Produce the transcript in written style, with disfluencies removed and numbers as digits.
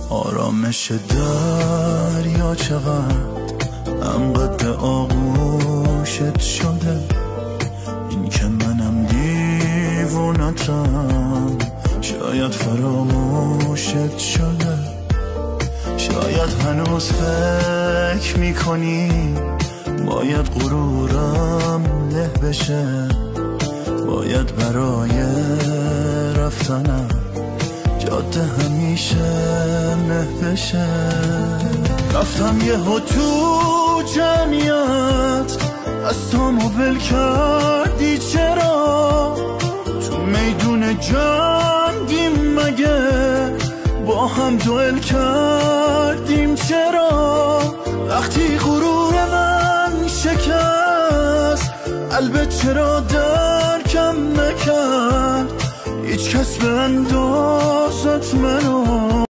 آرامش دریا چقدر انقدر به آغوشت شده، این که منم دیوونتم شاید فراموشت شده. شاید هنوز فکر میکنی باید غرورم له بشه، باید برای رفتنم جاده همیشه نه بشه. رفتم یهو تو جمعیت دستامو ول کردی چرا؟ تو میدون جنگیم مگه با هم دوئل کردیم چرا؟ وقتی غرور من شکست قلبت چرا درکم نکرد؟ هیچ کس به اندازت منو